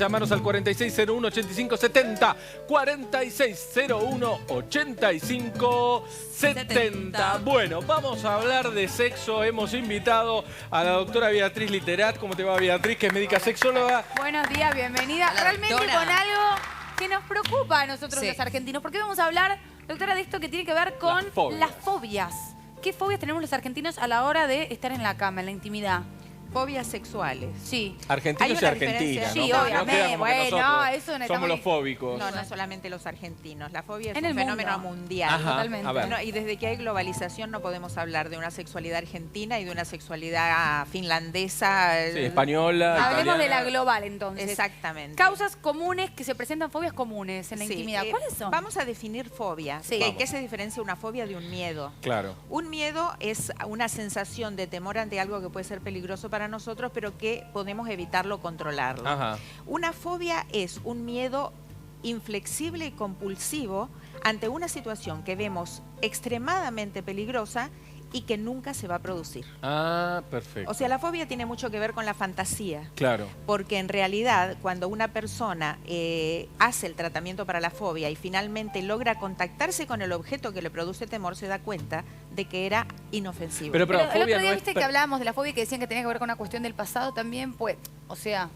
llamanos al 4601-8570. 4601-8570. Bueno, vamos a hablar de sexo. Hemos invitado a la doctora Beatriz Literat. ¿Cómo te va, Beatriz? Que es médica sexóloga. Buenos días, bienvenida. Realmente con algo que nos preocupa a nosotros los argentinos. Porque vamos a hablar, doctora, de esto que tiene que ver con las fobias. ¿Qué fobias tenemos los argentinos a la hora de estar en la cama, en la intimidad? Fobias sexuales. Sí. Argentinos y argentinas, ¿no? Sí, obviamente. Bueno, eso no somos los fóbicos. No, no solamente los argentinos. La fobia es en un el fenómeno mundo. mundial. Ajá, totalmente. a ver. Bueno, y desde que hay globalización no podemos hablar de una sexualidad argentina y de una sexualidad finlandesa. Sí, española, Hablemos de italiana. la global, entonces. Exactamente. Causas comunes que se presentan, fobias comunes en la intimidad. ¿Cuáles son? Vamos a definir fobia. Sí. ¿Qué se diferencia una fobia de un miedo? Claro. Un miedo es una sensación de temor ante algo que puede ser peligroso para nosotros, pero que podemos evitarlo o controlarlo. Ajá. Una fobia es un miedo inflexible y compulsivo ante una situación que vemos extremadamente peligrosa y que nunca se va a producir. Ah, perfecto. O sea, la fobia tiene mucho que ver con la fantasía. Claro. Porque en realidad, cuando una persona hace el tratamiento para la fobia y finalmente logra contactarse con el objeto que le produce temor, se da cuenta de que era inofensivo. Pero el otro fobia día no viste es... que hablábamos de la fobia que decían que tenía que ver con una cuestión del pasado también, pues, o sea,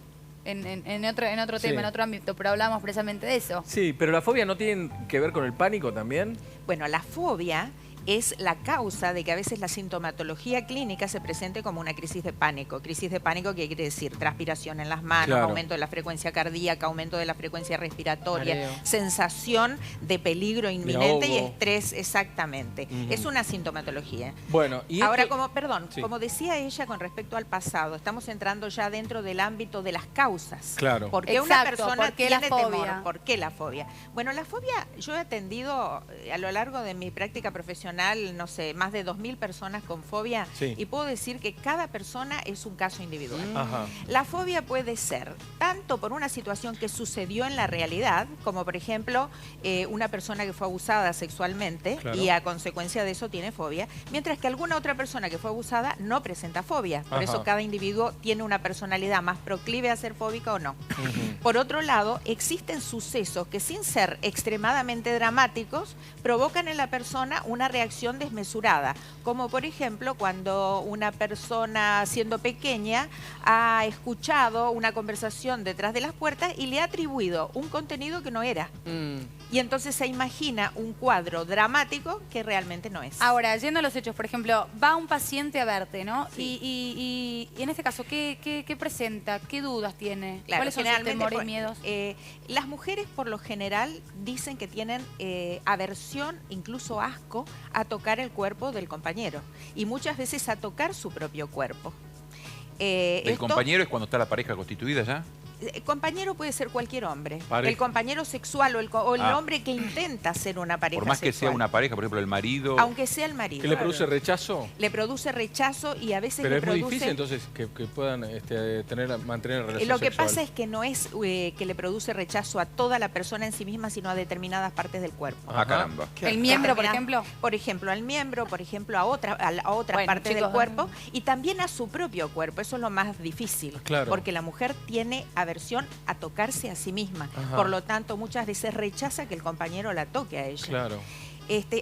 en otro Sí. tema, en otro ámbito, pero hablamos precisamente de eso. Sí, pero la fobia no tiene que ver con el pánico también. Bueno, la fobia es la causa de que a veces la sintomatología clínica se presente como una crisis de pánico. Crisis de pánico, ¿qué quiere decir? Transpiración en las manos, Claro. aumento de la frecuencia cardíaca, aumento de la frecuencia respiratoria, Mareo. sensación de peligro inminente y ahogo. estrés, exactamente. Ujú. Es una sintomatología. Bueno, y Ahora, esto- como decía ella con respecto al pasado, estamos entrando ya dentro del ámbito de las causas. Claro. ¿Por qué una Exacto, persona ¿por qué la tiene fobia? temor? ¿Por qué la fobia? Bueno, la fobia, yo he atendido a lo largo de mi práctica profesional, no sé, más de 2000 personas con fobia, Sí. y puedo decir que cada persona es un caso individual. Ajá. La fobia puede ser tanto por una situación que sucedió en la realidad, como por ejemplo una persona que fue abusada sexualmente Claro. y a consecuencia de eso tiene fobia, mientras que alguna otra persona que fue abusada no presenta fobia. Por Ajá. eso cada individuo tiene una personalidad más proclive a ser fóbica o no. Ujú. Por otro lado, existen sucesos que sin ser extremadamente dramáticos provocan en la persona una reacción desmesurada, como por ejemplo cuando una persona siendo pequeña ha escuchado una conversación detrás de las puertas y le ha atribuido un contenido que no era. Y entonces se imagina un cuadro dramático que realmente no es. Ahora, yendo a los hechos, por ejemplo, va un paciente a verte, ¿no? Sí. Y en este caso, ¿qué presenta? ¿Qué dudas tiene? Claro, ¿Cuáles son sus generalmente, temores y miedos? las mujeres por lo general dicen que tienen aversión, incluso asco, a tocar el cuerpo del compañero y muchas veces a tocar su propio cuerpo. ¿El compañero es cuando está la pareja constituida ya? Compañero puede ser cualquier hombre. Pareja. El compañero sexual o el Ah. hombre que intenta ser una pareja Por más que sea sexual. una pareja, por ejemplo, el marido... Aunque sea el marido. ¿Qué le produce rechazo? Le produce rechazo y a veces Pero le es muy produce... difícil entonces que puedan mantener relaciones Lo que sexuales. pasa es que no es que le produce rechazo a toda la persona en sí misma, sino a determinadas partes del cuerpo. Ah, caramba. ¿El miembro, por ejemplo? Por ejemplo, al miembro, por ejemplo, a otras Bueno, partes chicos, del cuerpo y también a su propio cuerpo. Eso es lo más difícil. Claro. Porque la mujer tiene aversión a tocarse a sí misma. Ajá. Por lo tanto, muchas veces rechaza que el compañero la toque a ella. Claro.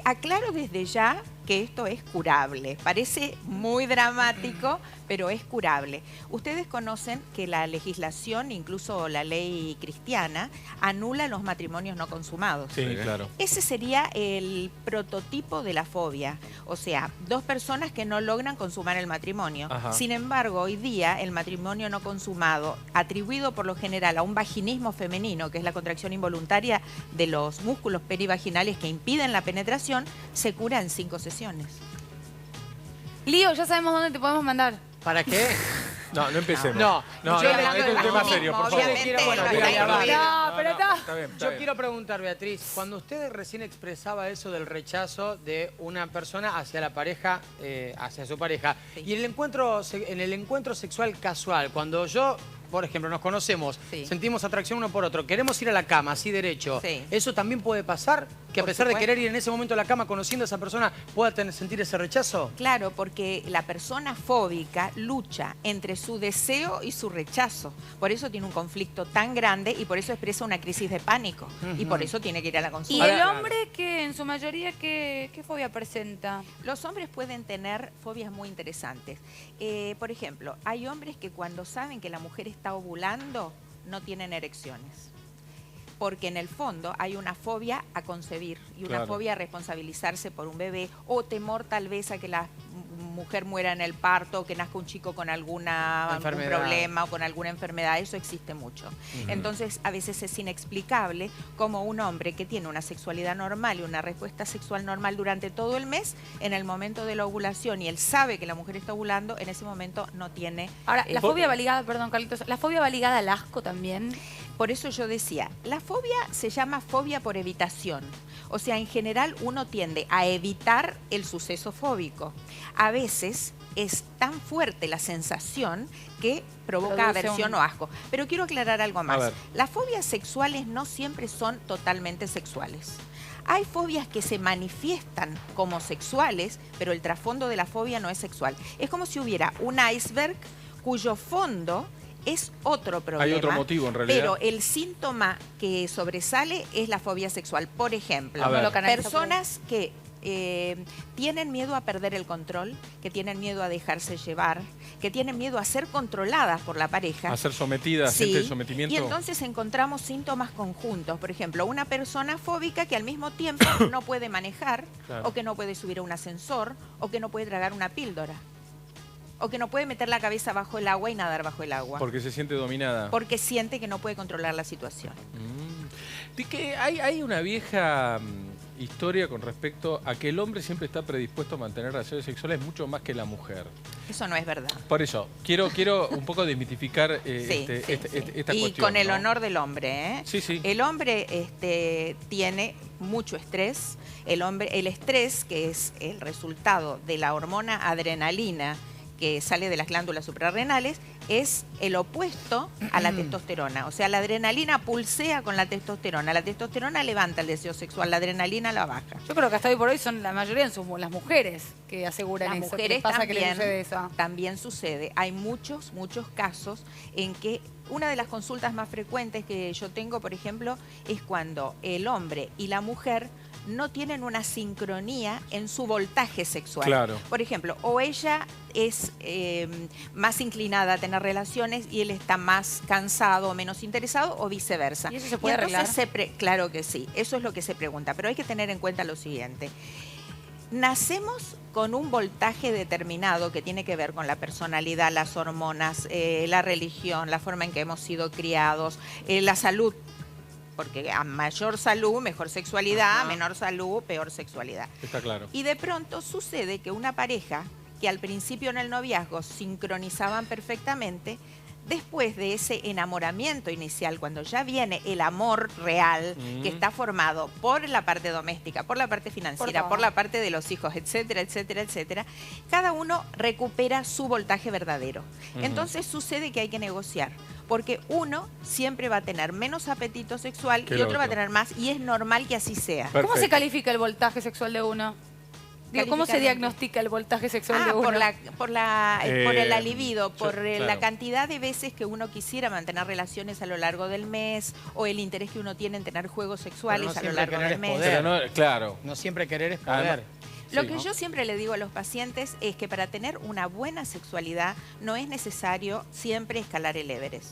Aclaro desde ya que esto es curable. Parece muy dramático, pero es curable. Ustedes conocen que la legislación, incluso la ley cristiana, anula los matrimonios no consumados. Sí, Sí. claro. Ese sería el prototipo de la fobia, o sea, dos personas que no logran consumar el matrimonio. Ajá. Sin embargo, hoy día el matrimonio no consumado, atribuido por lo general a un vaginismo femenino, que es la contracción involuntaria de los músculos perivaginales que impiden la penetración, se cura en 5 sesiones. Lío, ya sabemos dónde te podemos mandar. ¿Para qué? No, no empecemos. No, no, yo no, hablando este es un del tema vaginismo, serio, por favor. obviamente, Bueno, no diga, está ya va. incluido. No, pero está. Está bien, está Yo bien. quiero preguntar, Beatriz, cuando usted recién expresaba eso del rechazo de una persona hacia la pareja, hacia su pareja, Sí. y en el encuentro sexual casual, cuando yo, por ejemplo, nos conocemos, Sí. sentimos atracción uno por otro, queremos ir a la cama, así derecho, Sí. ¿eso también puede pasar? Que a pesar de querer ir en ese momento a la cama conociendo a esa persona, pueda sentir ese rechazo. Claro, porque la persona fóbica lucha entre su deseo y su rechazo. Por eso tiene un conflicto tan grande y por eso expresa una crisis de pánico. Y por eso tiene que ir a la consulta. ¿Y el hombre que en su mayoría qué fobia presenta? Los hombres pueden tener fobias muy interesantes. Por ejemplo, hay hombres que cuando saben que la mujer está ovulando, no tienen erecciones. Porque en el fondo hay una fobia a concebir y una fobia a responsabilizarse por un bebé o temor tal vez a que la mujer muera en el parto o que nazca un chico con algún problema o con alguna enfermedad. Eso existe mucho. Entonces, a veces es inexplicable cómo un hombre que tiene una sexualidad normal y una respuesta sexual normal durante todo el mes, en el momento de la ovulación, y él sabe que la mujer está ovulando, en ese momento no tiene... Ahora, la fobia va ligada, perdón, Carlitos, ¿la fobia va ligada al asco también? Por eso yo decía, la fobia se llama fobia por evitación. O sea, en general uno tiende a evitar el suceso fóbico. A veces es tan fuerte la sensación que provoca aversión o asco. Pero quiero aclarar algo más. Las fobias sexuales no siempre son totalmente sexuales. Hay fobias que se manifiestan como sexuales, pero el trasfondo de la fobia no es sexual. Es como si hubiera un iceberg cuyo fondo es otro problema. Hay otro motivo en realidad. Pero el síntoma que sobresale es la fobia sexual. Por ejemplo, personas que tienen miedo a perder el control, que tienen miedo a dejarse llevar, que tienen miedo a ser controladas por la pareja. A ser sometidas, gente de sometimiento. Y entonces encontramos síntomas conjuntos. Por ejemplo, una persona fóbica que al mismo tiempo no puede manejar, o que no puede subir a un ascensor, o que no puede tragar una píldora. O que no puede meter la cabeza bajo el agua y nadar bajo el agua. Porque se siente dominada. Porque siente que no puede controlar la situación. De que hay una vieja historia con respecto a que el hombre siempre está predispuesto a mantener relaciones sexuales mucho más que la mujer. Eso no es verdad. Por eso, quiero un poco desmitificar esta y cuestión. Y con el honor del hombre, ¿eh? Sí. El hombre tiene mucho estrés. El estrés, que es el resultado de la hormona adrenalina, que sale de las glándulas suprarrenales, es el opuesto a la testosterona. O sea, la adrenalina pulsea con la testosterona. La testosterona levanta el deseo sexual, la adrenalina la baja. Yo creo que hasta hoy por hoy son la mayoría las mujeres que aseguran las eso. Mujeres ¿Qué pasa también, que le sucede eso? También sucede. Hay muchos casos en que una de las consultas más frecuentes que yo tengo, por ejemplo, es cuando el hombre y la mujer no tienen una sincronía en su voltaje sexual. Claro. Por ejemplo, o ella es más inclinada a tener relaciones y él está más cansado o menos interesado, o viceversa. ¿Y eso se puede arreglar? Claro que sí, eso es lo que se pregunta, pero hay que tener en cuenta lo siguiente. Nacemos con un voltaje determinado que tiene que ver con la personalidad, las hormonas, la religión, la forma en que hemos sido criados, la salud. Porque a mayor salud, mejor sexualidad, a menor salud, peor sexualidad. Está claro. Y de pronto sucede que una pareja que al principio en el noviazgo sincronizaban perfectamente, después de ese enamoramiento inicial, cuando ya viene el amor real, que está formado por la parte doméstica, por la parte financiera, por la parte de los hijos, etcétera, etcétera, etcétera, cada uno recupera su voltaje verdadero. Entonces sucede que hay que negociar. Porque uno siempre va a tener menos apetito sexual y otro va a tener más, y es normal que así sea. Perfecto. ¿Cómo se califica el voltaje sexual de uno? ¿Cómo se diagnostica el voltaje sexual de uno? Por el libido, la cantidad de veces que uno quisiera mantener relaciones a lo largo del mes, o el interés que uno tiene en tener juegos sexuales a lo largo del mes. No siempre querer es poder. Lo que yo siempre le digo a los pacientes es que para tener una buena sexualidad no es necesario siempre escalar el Everest.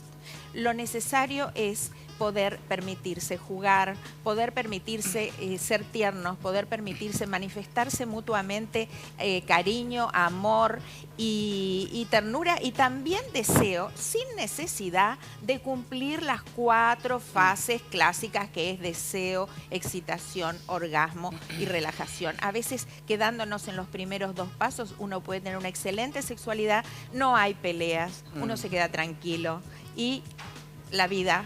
Lo necesario es poder permitirse jugar, poder permitirse ser tiernos, poder permitirse manifestarse mutuamente cariño, amor y ternura, y también deseo, sin necesidad de cumplir las 4 fases clásicas, que es deseo, excitación, orgasmo y relajación. A veces, quedándonos en los primeros 2 pasos, uno puede tener una excelente sexualidad, no hay peleas, uno se queda tranquilo y la vida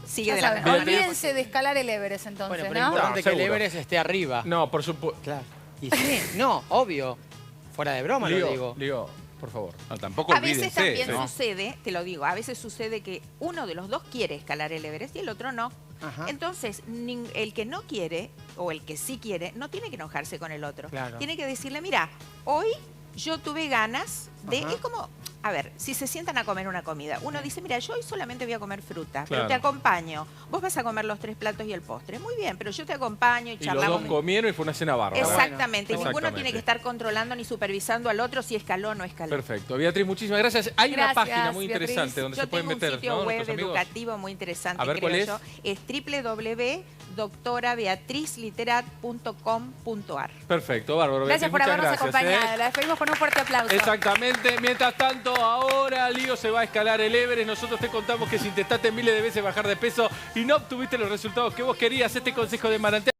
sigue de la misma manera. Olvídense de escalar el Everest entonces, bueno, pero ¿no? es importante que el Everest esté arriba. No, por supuesto. Claro. Y sí, no, obvio. Fuera de broma lo digo. Por favor. No, tampoco A veces olvídense, también ¿no? sucede, te lo digo, a veces sucede que uno de los dos quiere escalar el Everest y el otro no. Ajá. Entonces, el que no quiere o el que sí quiere no tiene que enojarse con el otro. Claro. Tiene que decirle, mira, hoy yo tuve ganas de... Ajá. Es como, a ver, si se sientan a comer una comida, uno dice, mira, yo hoy solamente voy a comer fruta, pero Claro. te acompaño. Vos vas a comer los 3 platos y el postre. Muy bien, pero yo te acompaño y Y los charlamos. dos comieron y fue una cena bárbara. Exactamente, y Bueno. ninguno tiene que estar controlando ni supervisando al otro si escaló o no escaló. Perfecto. Beatriz, muchísimas gracias. Hay una Gracias, página muy Beatriz. interesante donde Yo se pueden tengo meter, un sitio ¿no? web Nuestros amigos. educativo muy interesante, A ver, ¿cuál creo yo. Es www.doctorabeatrizliterat.com.ar. Perfecto, bárbaro. Gracias Beatriz, por muchas habernos gracias, acompañado. La despedimos con un fuerte aplauso. Exactamente. Mientras tanto, ahora Lío se va a escalar el Everest. Nosotros te contamos que si intentaste miles de veces bajar de peso y no obtuviste los resultados que vos querías, este consejo de Manantial